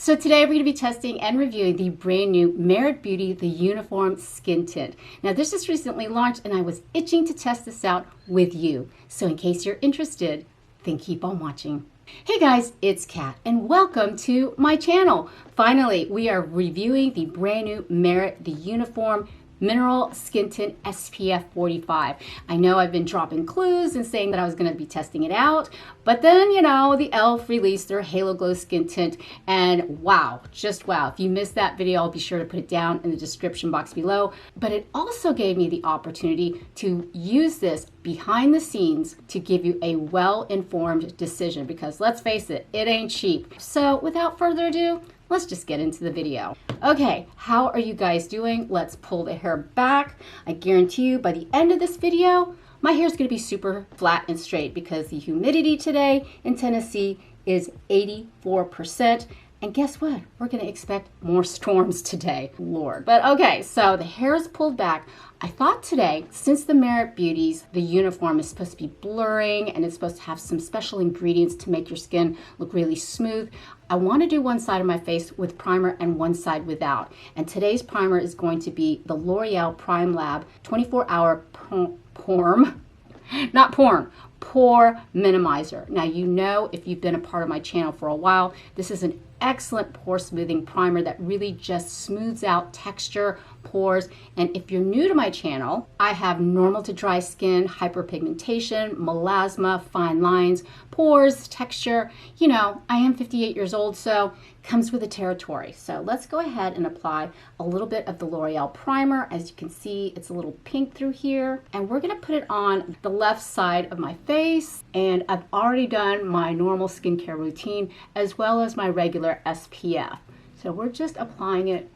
So today we're going to be testing and reviewing the brand new Merit Beauty The Uniform Skin Tint. Now this just recently launched and I was itching to test this out with you. So in case you're interested, then keep on watching. Hey guys, it's Kat and welcome to my channel. Finally, we are reviewing the brand new Merit The Uniform Mineral Skin Tint SPF 45. I know I've been dropping clues and saying that I was going to be testing it out, but then, you know, the e.l.f. released their Halo Glow Skin Tint, and wow, just wow. If you missed that video, I'll be sure to put it down in the description box below. But it also gave me the opportunity to use this behind the scenes to give you a well-informed decision, because let's face it, it ain't cheap. So without further ado, let's just get into the video. Okay, how are you guys doing? Let's pull the hair back. I guarantee you by the end of this video, my hair is gonna be super flat and straight because the humidity today in Tennessee is 84%. And guess what? We're gonna expect more storms today, Lord. But okay, so the hair is pulled back. I thought today, since the Merit Beauties, the uniform is supposed to be blurring and it's supposed to have some special ingredients to make your skin look really smooth, I want to do one side of my face with primer and one side without. And today's primer is going to be the L'Oreal Prime Lab 24-hour Pore Minimizer. Now, you know, if you've been a part of my channel for a while, this is an excellent pore smoothing primer that really just smooths out texture, pores. And if you're new to my channel, I have normal to dry skin, hyperpigmentation, melasma, fine lines, pores, texture. You know, I am 58 years old, so comes with the territory. So let's go ahead and apply a little bit of the L'Oreal primer. As you can see, it's a little pink through here. And we're gonna put it on the left side of my face. And I've already done my normal skincare routine as well as my regular SPF. So we're just applying it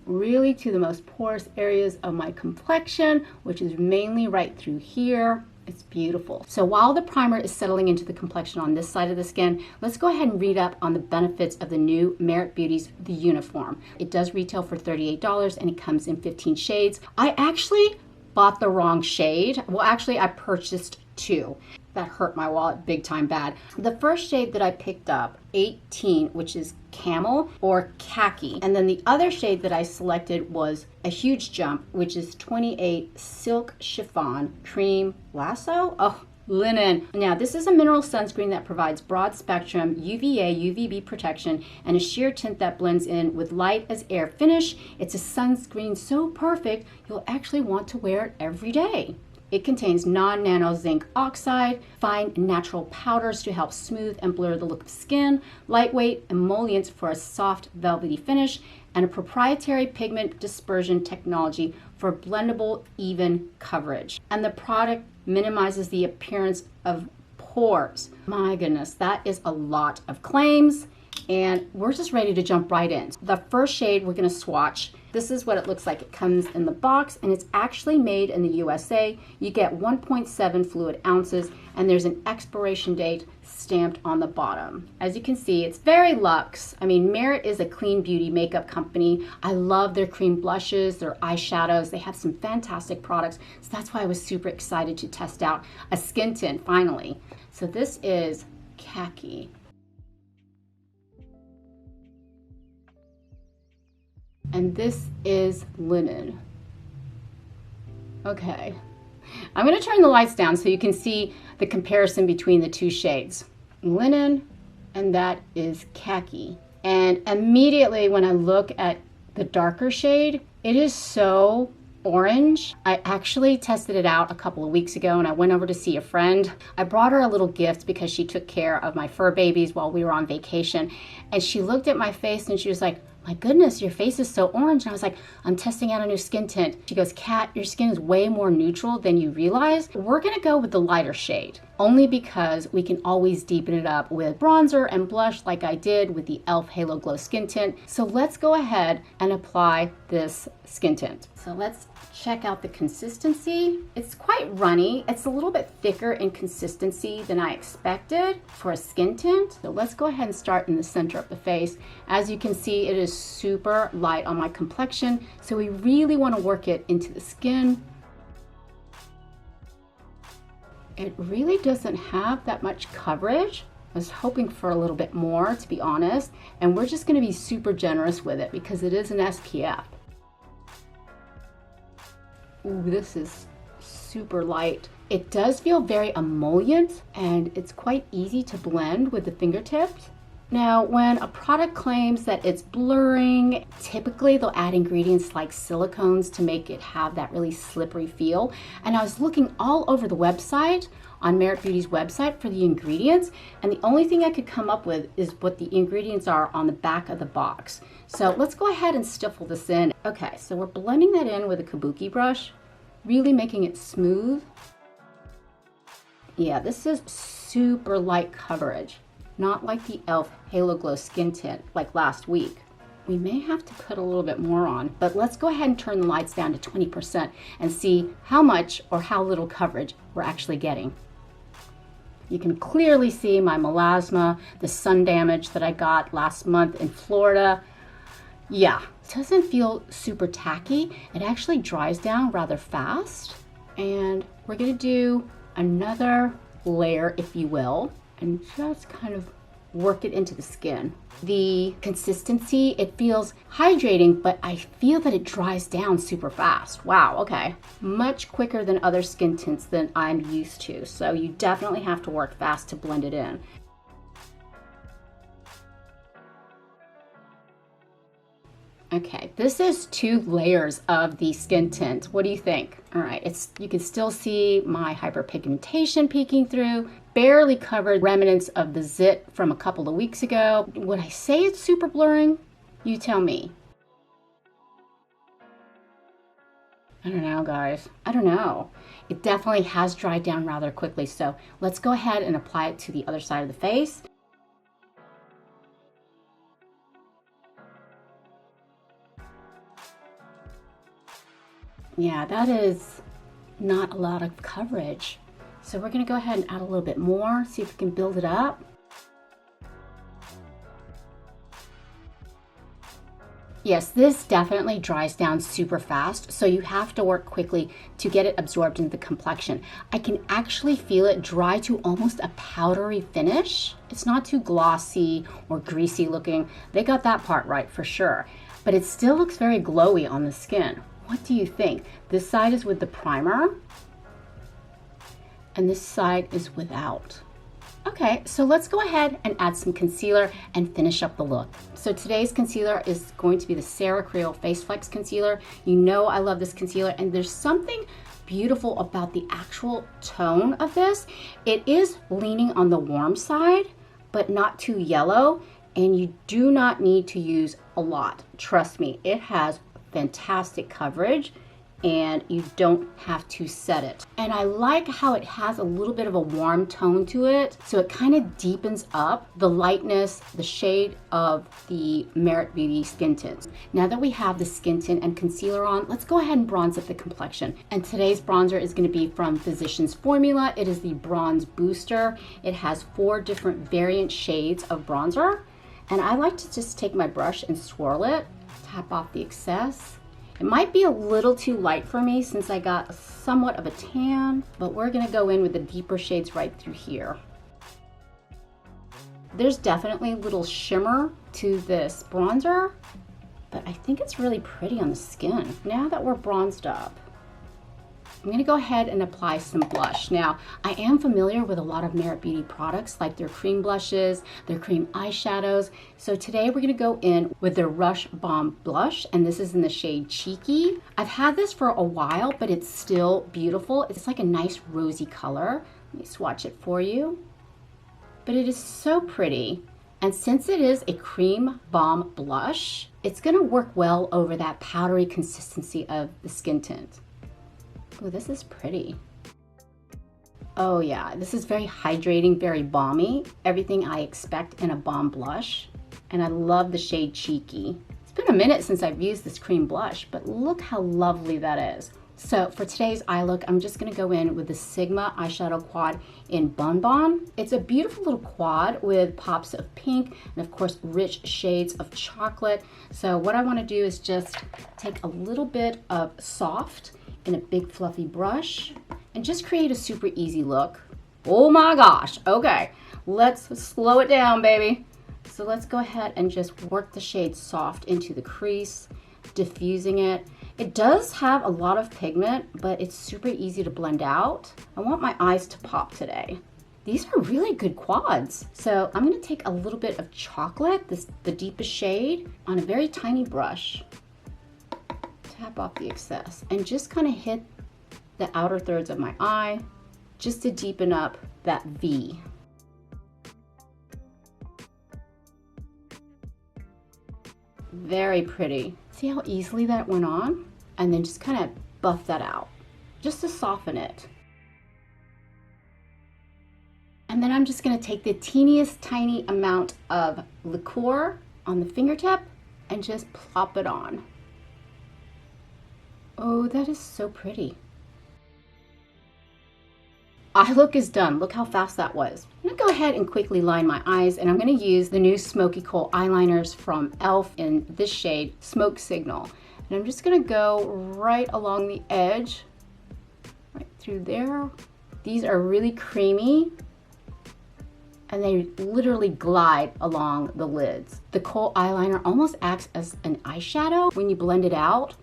really to the most porous areas of my complexion, which is mainly right through here. It's beautiful. So while the primer is settling into the complexion on this side of the skin, let's go ahead and read up on the benefits of the new Merit Beauties The Uniform. It does retail for $38 and it comes in 15 shades. I actually bought the wrong shade. Well, actually I purchased two. That hurt my wallet big time bad. The first shade that I picked up, 18, which is camel or khaki. And then the other shade that I selected was a huge jump, which is 28 silk chiffon cream lasso. Oh, linen. Now, this is a mineral sunscreen that provides broad spectrum UVA, UVB protection and a sheer tint that blends in with light as air finish. It's a sunscreen so perfect, you'll actually want to wear it every day. It contains non-nano zinc oxide, fine natural powders to help smooth and blur the look of skin, lightweight emollients for a soft velvety finish, and a proprietary pigment dispersion technology for blendable, even coverage. And the product minimizes the appearance of pores. My goodness, that is a lot of claims, and we're just ready to jump right in. The first shade we're gonna swatch. This is what it looks like. It comes in the box and it's actually made in the USA. You get 1.7 fluid ounces and there's an expiration date stamped on the bottom. As you can see, it's very luxe. I mean, Merit is a clean beauty makeup company. I love their cream blushes, their eyeshadows. They have some fantastic products. So that's why I was super excited to test out a skin tint finally. So this is khaki. And this is linen. Okay, I'm gonna turn the lights down so you can see the comparison between the two shades. Linen, and that is khaki. And immediately when I look at the darker shade, it is so orange. I actually tested it out a couple of weeks ago and I went over to see a friend. I brought her a little gift because she took care of my fur babies while we were on vacation. And she looked at my face and she was like, my goodness, your face is so orange. And I was like, I'm testing out a new skin tint. She goes, Kat, your skin is way more neutral than you realize. We're gonna go with the lighter shade, only because we can always deepen it up with bronzer and blush like I did with the e.l.f. Halo Glow Skin Tint. So let's go ahead and apply this skin tint. So let's check out the consistency. It's quite runny. It's a little bit thicker in consistency than I expected for a skin tint. So let's go ahead and start in the center of the face. As you can see, it is super light on my complexion. So we really want to work it into the skin. It really doesn't have that much coverage. I was hoping for a little bit more, to be honest, and we're just going to be super generous with it because it is an SPF. Ooh, this is super light. It does feel very emollient, and it's quite easy to blend with the fingertips. Now, when a product claims that it's blurring, typically they'll add ingredients like silicones to make it have that really slippery feel. And I was looking all over the website, on Merit Beauty's website, for the ingredients, and the only thing I could come up with is what the ingredients are on the back of the box. So let's go ahead and stiffle this in. Okay, so we're blending that in with a kabuki brush, really making it smooth. Yeah, this is super light coverage. Not like the e.l.f. Halo Glow Skin Tint like last week. We may have to put a little bit more on, but let's go ahead and turn the lights down to 20% and see how much or how little coverage we're actually getting. You can clearly see my melasma, the sun damage that I got last month in Florida. Yeah, it doesn't feel super tacky. It actually dries down rather fast. And we're gonna do another layer, if you will, and just kind of work it into the skin. The consistency, it feels hydrating, but I feel that it dries down super fast. Wow, okay. Much quicker than other skin tints than I'm used to. So you definitely have to work fast to blend it in. Okay, this is 2 layers of the skin tint. What do you think? All right, you can still see my hyperpigmentation peeking through, barely covered remnants of the zit from a couple of weeks ago. Would I say it's super blurring? You tell me. I don't know, guys. I don't know. It definitely has dried down rather quickly, so let's go ahead and apply it to the other side of the face. Yeah, that is not a lot of coverage. So we're gonna go ahead and add a little bit more, see if we can build it up. Yes, this definitely dries down super fast, so you have to work quickly to get it absorbed into the complexion. I can actually feel it dry to almost a powdery finish. It's not too glossy or greasy looking. They got that part right for sure, but it still looks very glowy on the skin. What do you think? This side is with the primer, and this side is without. Okay, so let's go ahead and add some concealer and finish up the look. So today's concealer is going to be the Creal Face Flex Concealer. You know I love this concealer, and there's something beautiful about the actual tone of this. It is leaning on the warm side, but not too yellow, and you do not need to use a lot. Trust me, it has fantastic coverage, and you don't have to set it. And I like how it has a little bit of a warm tone to it, so it kind of deepens up the lightness, the shade of the Merit Beauty skin tint. Now that we have the skin tint and concealer on, let's go ahead and bronze up the complexion. And today's bronzer is going to be from Physicians Formula. It is the Bronze Booster. It has 4 different variant shades of bronzer, and I like to just take my brush and swirl it, tap off the excess. It might be a little too light for me since I got somewhat of a tan, but we're gonna go in with the deeper shades right through here. There's definitely a little shimmer to this bronzer, but I think it's really pretty on the skin. Now that we're bronzed up, I'm gonna go ahead and apply some blush. Now, I am familiar with a lot of Merit Beauty products, like their cream blushes, their cream eyeshadows. So today we're gonna go in with their Rush Balm blush, and this is in the shade Cheeky. I've had this for a while, but it's still beautiful. It's like a nice rosy color. Let me swatch it for you. But it is so pretty. And since it is a cream balm blush, it's gonna work well over that powdery consistency of the skin tint. Oh, this is pretty. Oh yeah, this is very hydrating, very balmy. Everything I expect in a balm blush. And I love the shade Cheeky. It's been a minute since I've used this cream blush, but look how lovely that is. So for today's eye look, I'm just gonna go in with the Sigma eyeshadow quad in Bon Bon. It's a beautiful little quad with pops of pink and of course rich shades of chocolate. So what I wanna do is just take a little bit of soft in a big fluffy brush and just create a super easy look. Oh my gosh, okay. Let's slow it down, baby. So let's go ahead and just work the shade soft into the crease, diffusing it. It does have a lot of pigment, but it's super easy to blend out. I want my eyes to pop today. These are really good quads. So I'm gonna take a little bit of chocolate, the deepest shade, on a very tiny brush. Tap off the excess and just kind of hit the outer thirds of my eye just to deepen up that V. Very pretty. See how easily that went on? And then just kind of buff that out, just to soften it. And then I'm just gonna take the teeniest tiny amount of liqueur on the fingertip and just plop it on. Oh, that is so pretty. Eye look is done. Look how fast that was. I'm gonna go ahead and quickly line my eyes, and I'm gonna use the new Smoky Kohl eyeliners from e.l.f. in this shade, Smoke Signal. And I'm just gonna go right along the edge, right through there. These are really creamy, and they literally glide along the lids. The Kohl eyeliner almost acts as an eyeshadow when you blend it out.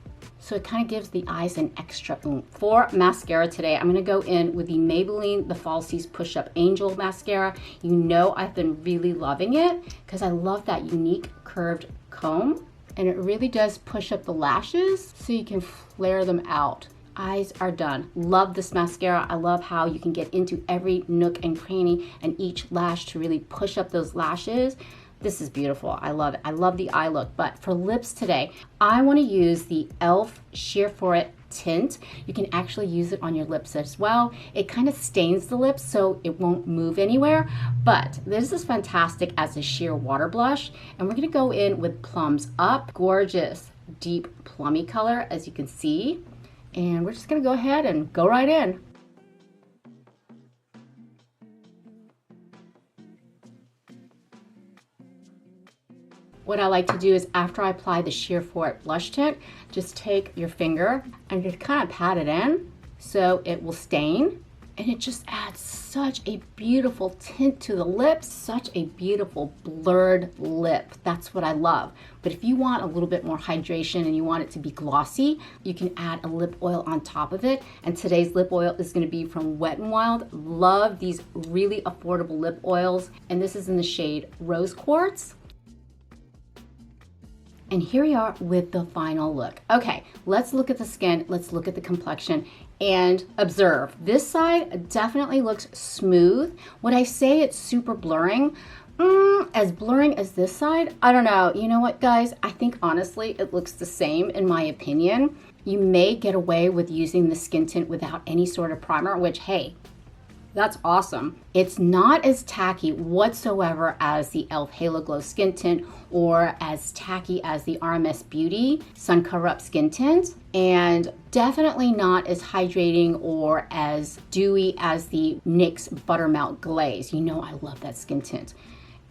So it kind of gives the eyes an extra oomph. For mascara today, I'm gonna go in with the Maybelline The Falsies Push Up Angel Mascara. You know I've been really loving it because I love that unique curved comb, and it really does push up the lashes so you can flare them out. Eyes are done. Love this mascara. I love how you can get into every nook and cranny and each lash to really push up those lashes. This is beautiful. I love it. I love the eye look. But for lips today, I want to use the e.l.f. Sheer For It Tint. You can actually use it on your lips as well. It kind of stains the lips so it won't move anywhere. But this is fantastic as a sheer water blush. And we're going to go in with Plums Up. Gorgeous, deep plummy color, as you can see. And we're just going to go ahead and go right in. What I like to do is after I apply the Sheer For It blush tint, just take your finger and just kind of pat it in so it will stain. And it just adds such a beautiful tint to the lips, such a beautiful blurred lip. That's what I love. But if you want a little bit more hydration and you want it to be glossy, you can add a lip oil on top of it. And today's lip oil is going to be from Wet n Wild. Love these really affordable lip oils. And this is in the shade Rose Quartz. And here we are with the final look. Okay, let's look at the skin, let's look at the complexion, and observe. This side definitely looks smooth. Would I say it's super blurring? As blurring as this side? I don't know. You know what, guys? I think honestly it looks the same in my opinion. You may get away with using the skin tint without any sort of primer, which, hey, that's awesome. It's not as tacky whatsoever as the e.l.f. Halo Glow Skin Tint or as tacky as the RMS Beauty Sun Cover Up Skin Tint, and definitely not as hydrating or as dewy as the NYX Buttermelt Glaze. You know I love that skin tint.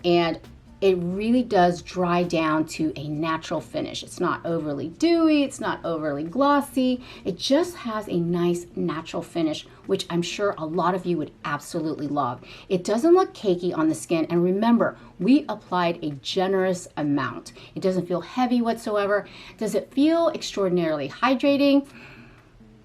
And it really does dry down to a natural finish. It's not overly dewy, it's not overly glossy. It just has a nice natural finish, which I'm sure a lot of you would absolutely love. It doesn't look cakey on the skin, and remember, we applied a generous amount. It doesn't feel heavy whatsoever. Does it feel extraordinarily hydrating?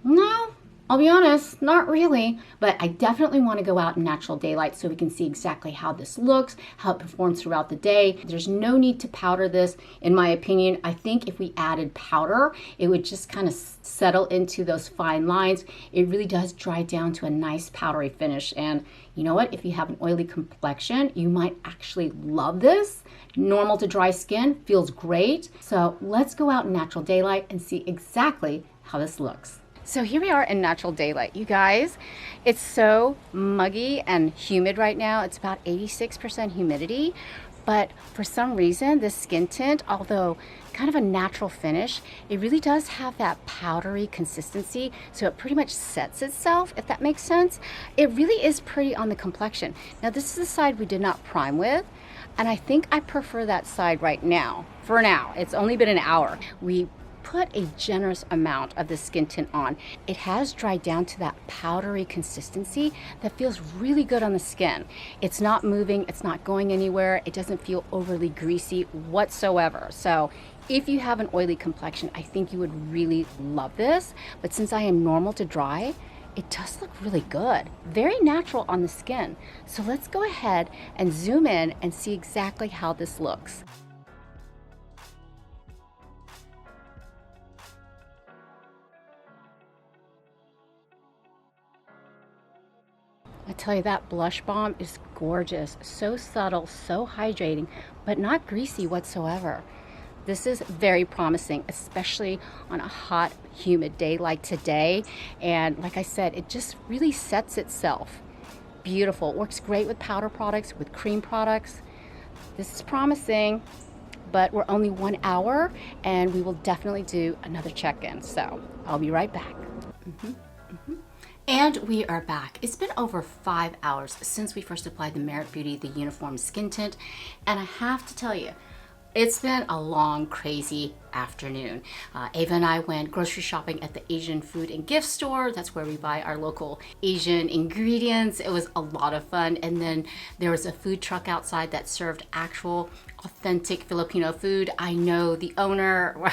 No. I'll be honest, not really, but I definitely want to go out in natural daylight so we can see exactly how this looks, how it performs throughout the day. There's no need to powder this, in my opinion. I think if we added powder, it would just kind of settle into those fine lines. It really does dry down to a nice powdery finish. And you know what? If you have an oily complexion, you might actually love this. Normal to dry skin, feels great. So let's go out in natural daylight and see exactly how this looks. So here we are in natural daylight. You guys, it's so muggy and humid right now. It's about 86% humidity, but for some reason, this skin tint, although kind of a natural finish, it really does have that powdery consistency, so it pretty much sets itself, if that makes sense. It really is pretty on the complexion. Now, this is the side we did not prime with, and I think I prefer that side right now. For now, it's only been an hour. We put a generous amount of the skin tint on, it has dried down to that powdery consistency that feels really good on the skin. It's not moving, it's not going anywhere, it doesn't feel overly greasy whatsoever. So if you have an oily complexion, I think you would really love this. But since I am normal to dry, it does look really good. Very natural on the skin. So let's go ahead and zoom in and see exactly how this looks. I tell you, that blush balm is gorgeous. So subtle, so hydrating, but not greasy whatsoever. This is very promising, especially on a hot, humid day like today. And like I said, it just really sets itself. Beautiful. It works great with powder products, with cream products. This is promising, but we're only 1 hour and we will definitely do another check-in. So I'll be right back. And we are back. It's been over 5 hours since we first applied the Merit Beauty, the Uniform Skin Tint. And I have to tell you, it's been a long, crazy afternoon. Ava and I went grocery shopping at the Asian food and gift store. That's where we buy our local Asian ingredients. It was a lot of fun. And then there was a food truck outside that served actual authentic Filipino food. I know the owner.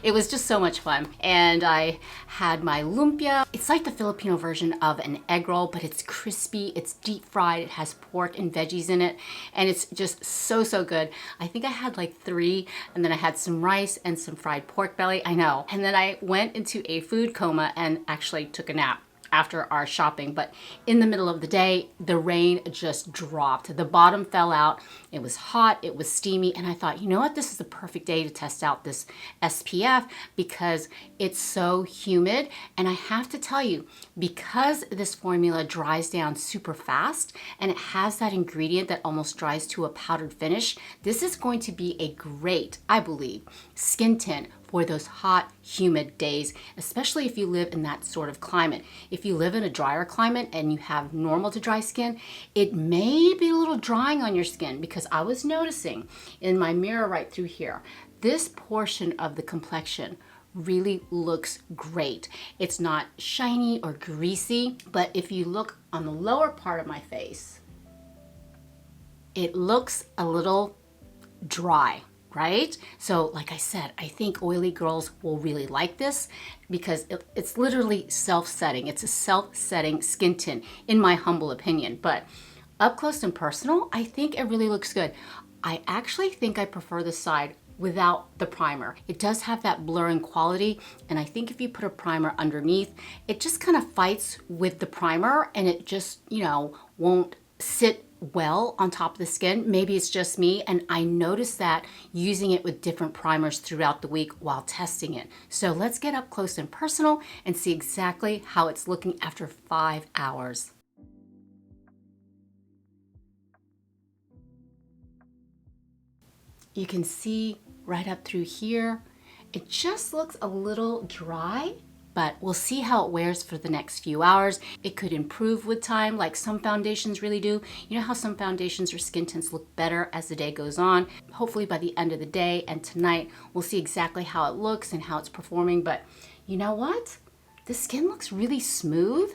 It was just so much fun. And I had my lumpia. It's like the Filipino version of an egg roll, but it's crispy, it's deep fried, it has pork and veggies in it, and it's just so, so good. I think I had like 3, and then I had some rice and some fried pork belly. I know. And then I went into a food coma and actually took a nap after our shopping. But in the middle of the day, the rain just dropped. The bottom fell out. It was hot, it was steamy, and I thought, you know what, this is the perfect day to test out this SPF because it's so humid. And I have to tell you, because this formula dries down super fast and it has that ingredient that almost dries to a powdered finish, this is going to be a great, I believe, skin tint for those hot, humid days, especially if you live in that sort of climate. If you live in a drier climate and you have normal to dry skin, it may be a little drying on your skin because I was noticing in my mirror right through here, this portion of the complexion really looks great. It's not shiny or greasy, but if you look on the lower part of my face, it looks a little dry. Right? So like I said, I think oily girls will really like this because it's literally self-setting. It's a self-setting skin tint in my humble opinion, but up close and personal, I think it really looks good. I actually think I prefer the side without the primer. It does have that blurring quality, and I think if you put a primer underneath, it just kind of fights with the primer and it just, you know, won't sit well on top of the skin. Maybe it's just me, and I noticed that using it with different primers throughout the week while testing it. So let's get up close and personal and see exactly how it's looking after 5 hours. You can see right up through here, it just looks a little dry, but we'll see how it wears for the next few hours. It could improve with time, like some foundations really do. You know how some foundations or skin tints look better as the day goes on? Hopefully by the end of the day and tonight, we'll see exactly how it looks and how it's performing. But you know what? The skin looks really smooth.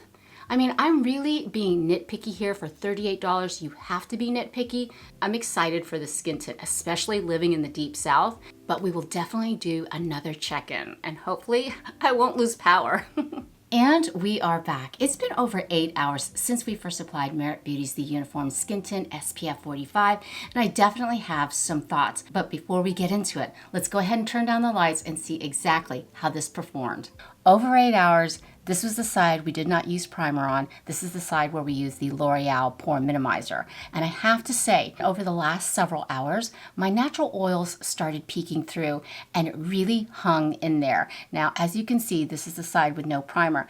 I mean, I'm really being nitpicky here. For $38, you have to be nitpicky. I'm excited for the skin tint, especially living in the deep south, but we will definitely do another check-in and hopefully I won't lose power. And we are back. It's been over 8 hours since we first applied Merit Beauty's The Uniform Skin Tint SPF 45, and I definitely have some thoughts. But before we get into it, let's go ahead and turn down the lights and see exactly how this performed. Over 8 hours, this was the side we did not use primer on. This is the side where we use the L'Oreal Pore Minimizer. And I have to say, over the last several hours, my natural oils started peeking through and it really hung in there. Now, as you can see, this is the side with no primer.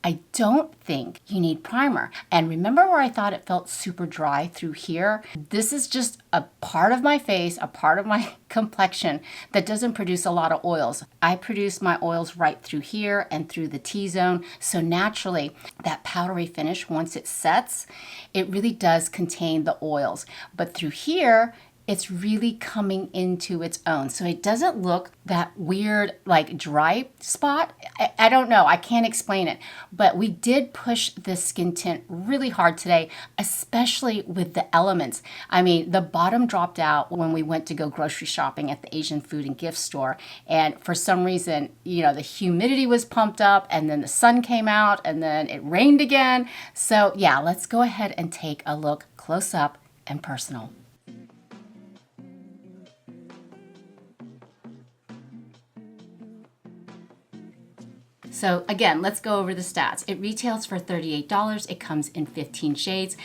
I don't think you need primer. And remember where I thought it felt super dry through here? This is just a part of my face, a part of my complexion that doesn't produce a lot of oils. I produce my oils right through here and through the T-zone. So naturally, that powdery finish, once it sets, it really does contain the oils. But through here, it's really coming into its own. So it doesn't look that weird, like dry spot. I don't know. I can't explain it. But we did push this skin tint really hard today, especially with the elements. I mean, the bottom dropped out when we went to go grocery shopping at the Asian food and gift store. And for some reason, the humidity was pumped up, and then the sun came out, and then it rained again. So yeah, let's go ahead and take a look close up and personal. So again, let's go over the stats. It retails for $38. It comes in 15 shades.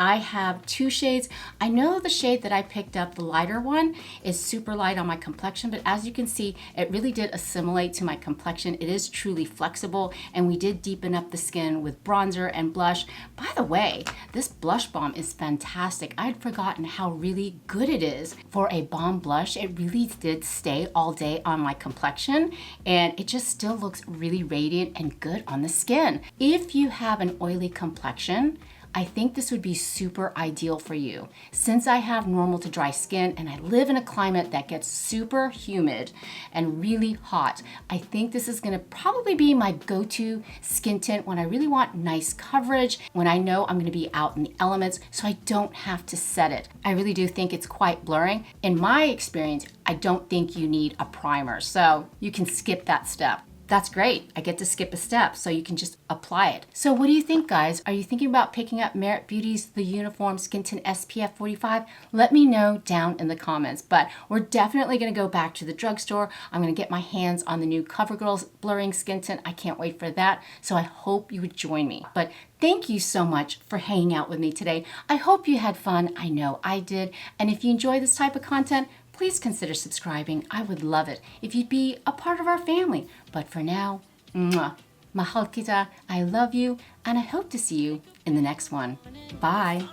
I have 2 shades. I know the shade that I picked up, the lighter one, is super light on my complexion, but as you can see, it really did assimilate to my complexion. It is truly flexible, and we did deepen up the skin with bronzer and blush. By the way, this blush balm is fantastic. I'd forgotten how really good it is for a balm blush. It really did stay all day on my complexion, and it just still looks really radiant and good on the skin. If you have an oily complexion, I think this would be super ideal for you. Since I have normal to dry skin and I live in a climate that gets super humid and really hot, I think this is gonna probably be my go-to skin tint when I really want nice coverage, when I know I'm gonna be out in the elements so I don't have to set it. I really do think it's quite blurring. In my experience, I don't think you need a primer, so you can skip that step. That's great. I get to skip a step, so you can just apply it. So what do you think, guys? Are you thinking about picking up Merit Beauty's The Uniform Skin Tint SPF 45? Let me know down in the comments. But we're definitely gonna go back to the drugstore. I'm gonna get my hands on the new CoverGirl's Blurring Skin Tint. I can't wait for that. So I hope you would join me. But thank you so much for hanging out with me today. I hope you had fun. I know I did. And if you enjoy this type of content, please consider subscribing. I would love it if you'd be a part of our family. But for now, mwah, mahal kita, I love you, and I hope to see you in the next one. Bye.